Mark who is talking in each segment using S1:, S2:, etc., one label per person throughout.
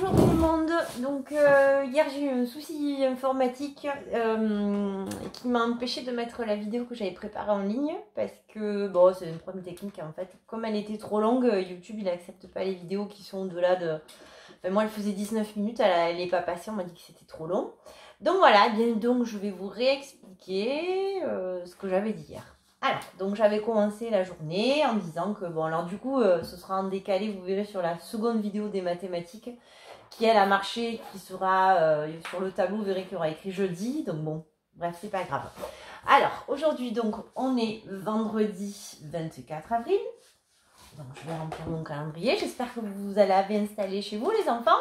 S1: Bonjour tout le monde. Donc hier j'ai eu un souci informatique qui m'a empêché de mettre la vidéo que j'avais préparée en ligne parce que bon, c'est une problème technique en fait. Comme elle était trop longue, YouTube il accepte pas les vidéos qui sont au-delà de... Enfin, moi elle faisait 19 minutes, elle n'est pas passée, on m'a dit que c'était trop long. Donc voilà, bien donc je vais vous réexpliquer ce que j'avais dit hier. Alors, donc j'avais commencé la journée en disant que, bon alors du coup, ce sera en décalé, vous verrez sur la seconde vidéo des mathématiques, qui elle a marché, qui sera sur le tableau, vous verrez qu'il y aura écrit jeudi, donc bon, bref, c'est pas grave. Alors, aujourd'hui donc, on est vendredi 24 avril, donc je vais remplir mon calendrier, j'espère que vous l'avez installé chez vous les enfants,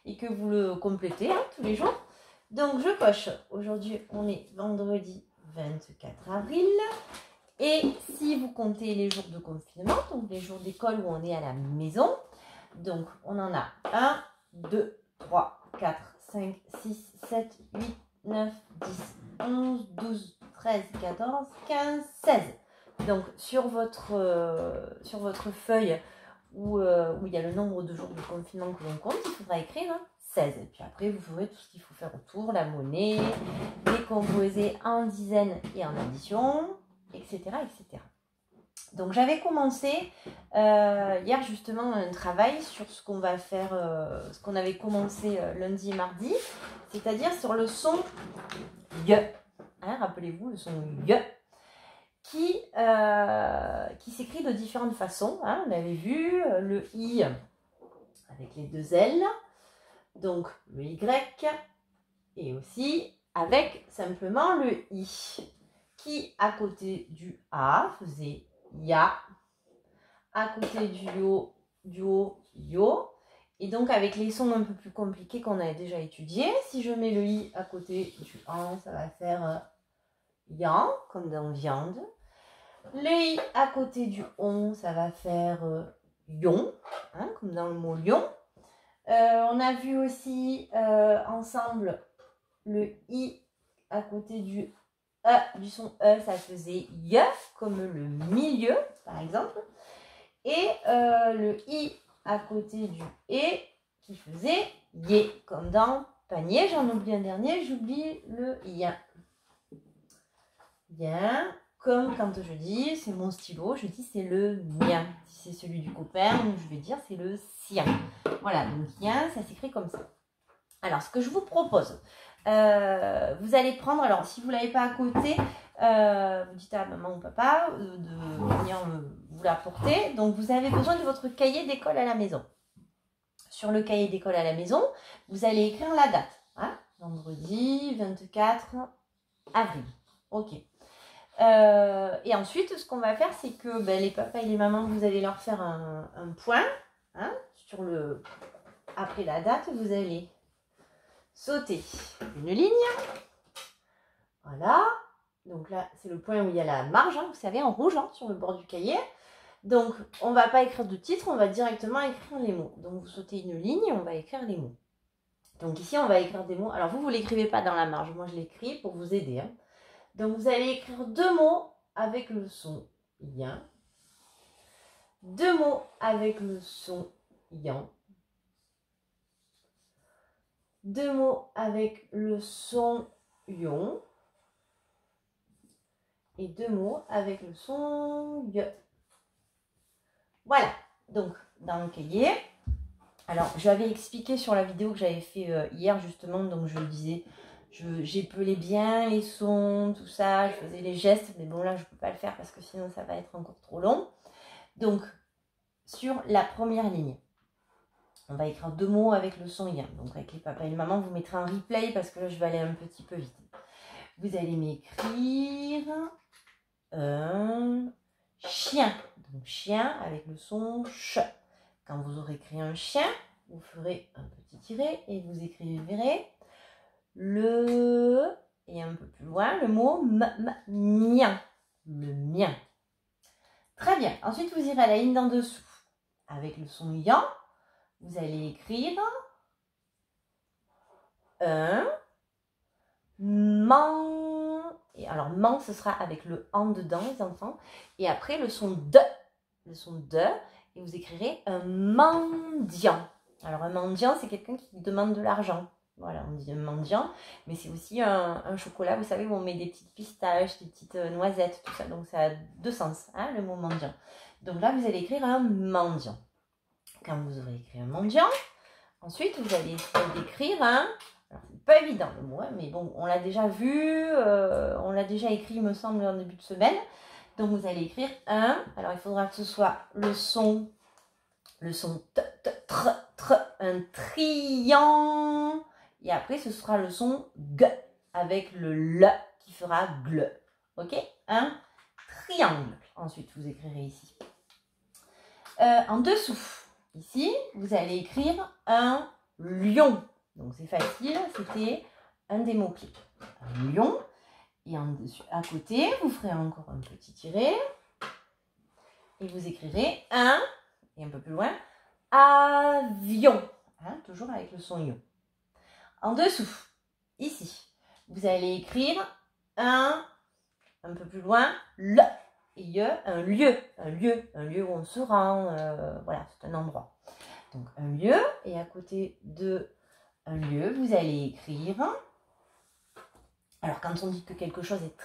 S1: et que vous le complétez hein, tous les jours. Donc je coche, aujourd'hui on est vendredi 24 avril, et si vous comptez les jours de confinement, donc les jours d'école où on est à la maison, donc on en a 1, 2, 3, 4, 5, 6, 7, 8, 9, 10, 11, 12, 13, 14, 15, 16. Donc sur votre feuille où il y a le nombre de jours de confinement que l'on compte, il faudra écrire 16. Et puis après, vous ferez tout ce qu'il faut faire autour, la monnaie, décomposer en dizaines et en addition, etc. etc. Donc j'avais commencé hier justement un travail sur ce qu'on va faire, ce qu'on avait commencé lundi et mardi, c'est-à-dire sur le son Y. Hein, rappelez-vous le son Y qui s'écrit de différentes façons. Hein, on avait vu le I avec les deux L, donc le Y, et aussi avec simplement le I, qui à côté du A faisait Ya, à côté du O, Yo, et donc avec les sons un peu plus compliqués qu'on a déjà étudiés, si je mets le I à côté du An, ça va faire Yan, comme dans viande. Le I à côté du On, ça va faire Yon, hein, comme dans le mot lion. On a vu aussi ensemble le I à côté du E, du son E, ça faisait Y, comme le milieu, par exemple. Et le I à côté du E, qui faisait Yé, comme dans panier. J'en oublie un dernier, j'oublie le Yen. Bien, comme quand je dis, c'est mon stylo, je dis c'est le mien. Si c'est celui du copain, je vais dire c'est le sien. Voilà, donc Yen, ça s'écrit comme ça. Alors, ce que je vous propose, vous allez prendre, alors si vous ne l'avez pas à côté, vous dites à maman ou papa de venir vous l'apporter. Donc, vous avez besoin de votre cahier d'école à la maison. Sur le cahier d'école à la maison, vous allez écrire la date. Hein, vendredi 24 avril. Ok. Et ensuite, ce qu'on va faire, c'est que les papas et les mamans, vous allez leur faire un point. Hein, après la date, vous allez sauter une ligne. Voilà. Donc là, c'est le point où il y a la marge, hein, vous savez, en rouge, hein, sur le bord du cahier. Donc, on ne va pas écrire de titre, on va directement écrire les mots. Donc, vous sautez une ligne et on va écrire les mots. Donc, ici, on va écrire des mots. Alors, vous ne l'écrivez pas dans la marge. Moi, je l'écris pour vous aider. Hein. Donc, vous allez écrire 2 mots avec le son yin. 2 mots avec le son yang. 2 mots avec le son yon. Et 2 mots avec le son ye. Voilà, donc dans le cahier. Alors, je l'avais expliqué sur la vidéo que j'avais fait hier justement, donc je le disais, j'épelais bien les sons, tout ça, je faisais les gestes, mais bon là je ne peux pas le faire parce que sinon ça va être encore trop long. Donc, sur la première ligne, on va écrire 2 mots avec le son yin. Donc avec les papas et les mamans, vous mettrez un replay parce que là je vais aller un petit peu vite. Vous allez m'écrire un chien. Donc chien avec le son ch. Quand vous aurez écrit un chien, vous ferez un petit tiret et vous écriverez le, et un peu plus loin, le mot mien. Le mien. Très bien. Ensuite, vous irez à la ligne d'en dessous. Avec le son yan, vous allez écrire un man. Et alors, man, ce sera avec le en dedans, les enfants. Et après, le son de. Le son de. Et vous écrirez un mendiant. Alors un mendiant, c'est quelqu'un qui demande de l'argent. Voilà, on dit un mendiant, mais c'est aussi un chocolat, vous savez, où on met des petites pistaches, des petites noisettes, tout ça. Donc ça a deux sens, hein, le mot mendiant. Donc là, vous allez écrire un mendiant. Quand vous aurez écrit un mendiant, ensuite, vous allez essayer d'écrire un... Alors, c'est pas évident le mot, hein, mais bon, on l'a déjà vu, on l'a déjà écrit, il me semble, en début de semaine. Donc, vous allez écrire un. Alors, il faudra que ce soit le son t, t, tr, tr, un triangle. Et après, ce sera le son g, avec le l qui fera gle. Ok? Un triangle. Ensuite, vous écrirez ici. En dessous, ici, vous allez écrire un lion. Donc, c'est facile, c'était un des mots-clés. Un lion. Et en dessus, à côté, vous ferez encore un petit tiret. Et vous écrirez un, et un peu plus loin, avion. Hein, toujours avec le son ion. En dessous, ici, vous allez écrire un peu plus loin, le. Et un lieu où on se rend, voilà, c'est un endroit. Donc un lieu, et à côté de un lieu, vous allez écrire. Alors quand on dit que quelque chose est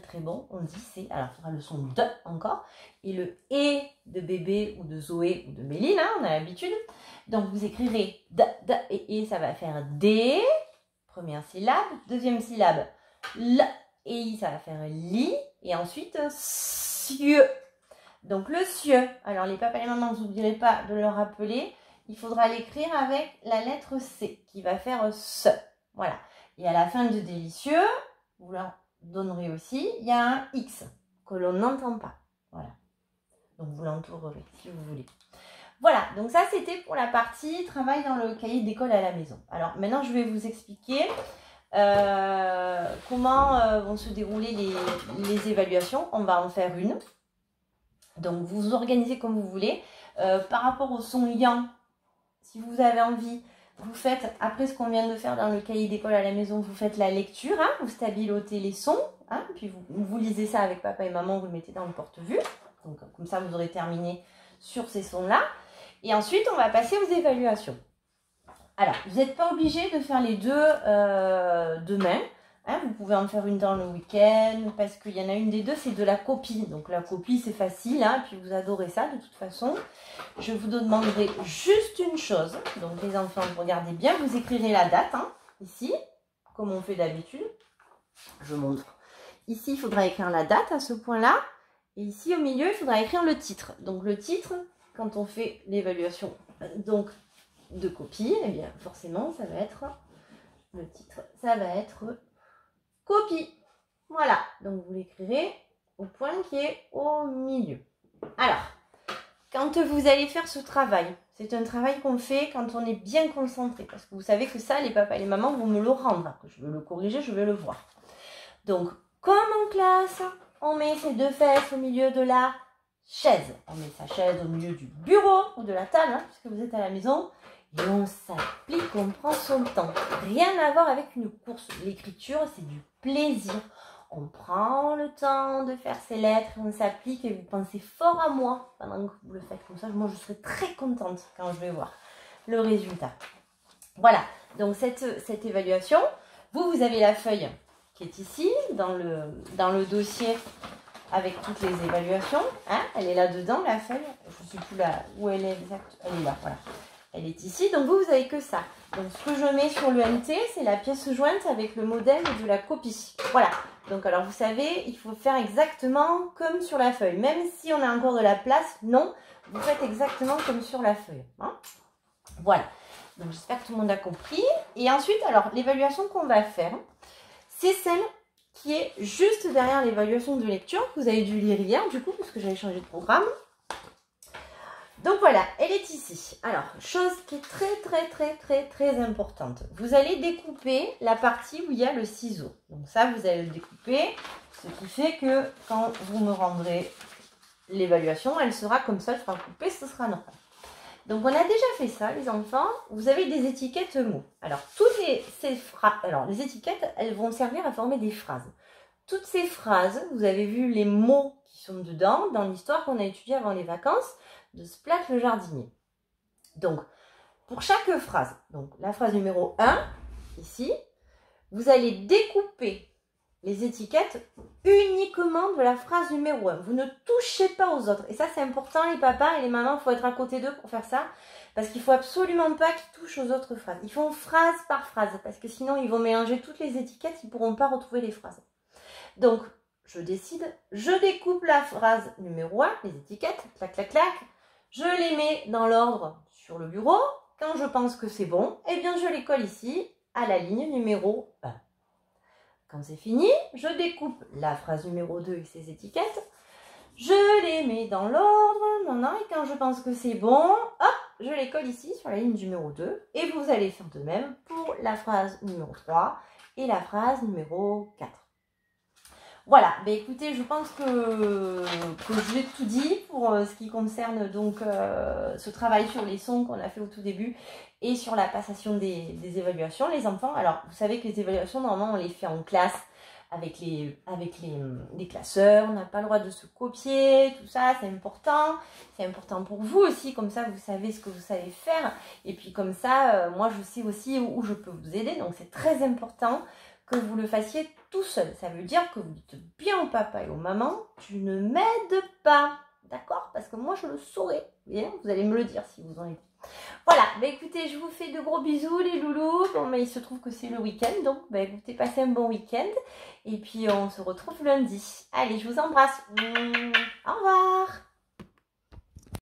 S1: très bon, on dit c'est, alors il faudra le son de encore, et le et de bébé ou de Zoé ou de Méline, hein, on a l'habitude. Donc vous écrirez d et ça va faire D, première syllabe, deuxième syllabe, l et I, ça va faire li, et ensuite cieux. Donc le cieux, alors les papas et les mamans, vous n'oublierez pas de le rappeler, il faudra l'écrire avec la lettre C, qui va faire ce, voilà. Et à la fin de délicieux, vous leur donnerez aussi, il y a un X que l'on n'entend pas. Voilà. Donc vous l'entourerez si vous voulez. Voilà, donc ça c'était pour la partie travail dans le cahier d'école à la maison. Alors maintenant je vais vous expliquer comment vont se dérouler les évaluations. On va en faire une. Donc vous vous organisez comme vous voulez. Par rapport au son liant, si vous avez envie, vous faites, après ce qu'on vient de faire dans le cahier d'école à la maison, vous faites la lecture, hein, vous stabilotez les sons, hein, puis vous lisez ça avec papa et maman, vous le mettez dans le porte-vue. Donc comme ça, vous aurez terminé sur ces sons-là. Et ensuite, on va passer aux évaluations. Alors, vous n'êtes pas obligé de faire les deux demain. Hein, vous pouvez en faire une dans le week-end, parce qu'il y en a une des deux, c'est de la copie. Donc la copie, c'est facile, hein, puis vous adorez ça de toute façon. Je vous demanderai juste une chose. Donc les enfants, regardez bien, vous écrirez la date, hein, ici, comme on fait d'habitude. Je montre. Ici, il faudra écrire la date à ce point-là. Et ici, au milieu, il faudra écrire le titre. Donc le titre, quand on fait l'évaluation donc de copie, eh bien forcément, ça va être le titre. Ça va être copie. Voilà, donc vous l'écrirez au point qui est au milieu. Alors, quand vous allez faire ce travail, c'est un travail qu'on fait quand on est bien concentré. Parce que vous savez que ça, les papas et les mamans vont me le rendre. Que je veux le corriger, je vais le voir. Donc, comme en classe, on met ses deux fesses au milieu de la chaise. On met sa chaise au milieu du bureau ou de la table, hein, puisque vous êtes à la maison. Et on s'applique, on prend son temps. Rien à voir avec une course. L'écriture, c'est du plaisir. On prend le temps de faire ses lettres, on s'applique et vous pensez fort à moi pendant que vous le faites. Comme ça, moi, je serai très contente quand je vais voir le résultat. Voilà, donc cette évaluation, vous avez la feuille qui est ici, dans le dossier avec toutes les évaluations. Hein, elle est là-dedans, la feuille. Je ne sais plus là où elle est exacte. Elle est là, voilà. Elle est ici, donc vous n'avez que ça. Donc ce que je mets sur le MT, c'est la pièce jointe avec le modèle de la copie. Voilà. Donc alors vous savez, il faut faire exactement comme sur la feuille. Même si on a encore de la place, non, vous faites exactement comme sur la feuille. Hein, voilà. Donc j'espère que tout le monde a compris. Et ensuite, alors l'évaluation qu'on va faire, c'est celle qui est juste derrière l'évaluation de lecture que vous avez dû lire hier, du coup, parce que j'avais changé de programme. Donc voilà, elle est ici. Alors, chose qui est très importante. Vous allez découper la partie où il y a le ciseau. Donc ça, vous allez le découper, ce qui fait que quand vous me rendrez l'évaluation, elle sera comme ça, elle sera coupée, ce sera normal. Donc on a déjà fait ça, les enfants. Vous avez des étiquettes mots. Alors, ces phrases, alors les étiquettes, elles vont servir à former des phrases. Toutes ces phrases, vous avez vu les mots qui sont dedans dans l'histoire qu'on a étudiée avant les vacances de Splat le jardinier. Donc, pour chaque phrase, donc la phrase numéro 1, ici, vous allez découper les étiquettes uniquement de la phrase numéro 1. Vous ne touchez pas aux autres. Et ça, c'est important, les papas et les mamans, il faut être à côté d'eux pour faire ça. Parce qu'il ne faut absolument pas qu'ils touchent aux autres phrases. Ils font phrase par phrase. Parce que sinon, ils vont mélanger toutes les étiquettes. Ils ne pourront pas retrouver les phrases. Donc, je décide. Je découpe la phrase numéro 1, les étiquettes. Clac, clac, clac. Je les mets dans l'ordre sur le bureau. Quand je pense que c'est bon, eh bien, je les colle ici à la ligne numéro 1. Quand c'est fini, je découpe la phrase numéro 2 et ses étiquettes. Je les mets dans l'ordre, et quand je pense que c'est bon, hop, je les colle ici sur la ligne numéro 2. Et vous allez faire de même pour la phrase numéro 3 et la phrase numéro 4. Voilà, bah écoutez, je pense que j'ai tout dit pour ce qui concerne donc ce travail sur les sons qu'on a fait au tout début et sur la passation des évaluations, les enfants. Alors, vous savez que les évaluations, normalement, on les fait en classe avec les classeurs. On n'a pas le droit de se copier, tout ça, c'est important. C'est important pour vous aussi, comme ça, vous savez ce que vous savez faire. Et puis, comme ça, moi, je sais aussi où je peux vous aider. Donc, c'est très important que vous le fassiez tout seul. Ça veut dire que vous dites bien au papa et aux mamans, tu ne m'aides pas. D'accord? Parce que moi, je le saurai. Bien, vous allez me le dire si vous en êtes. Voilà, bah écoutez, je vous fais de gros bisous les loulous. Bon, mais il se trouve que c'est le week-end, donc bah écoutez, passez un bon week-end. Et puis on se retrouve lundi. Allez, je vous embrasse. Au revoir.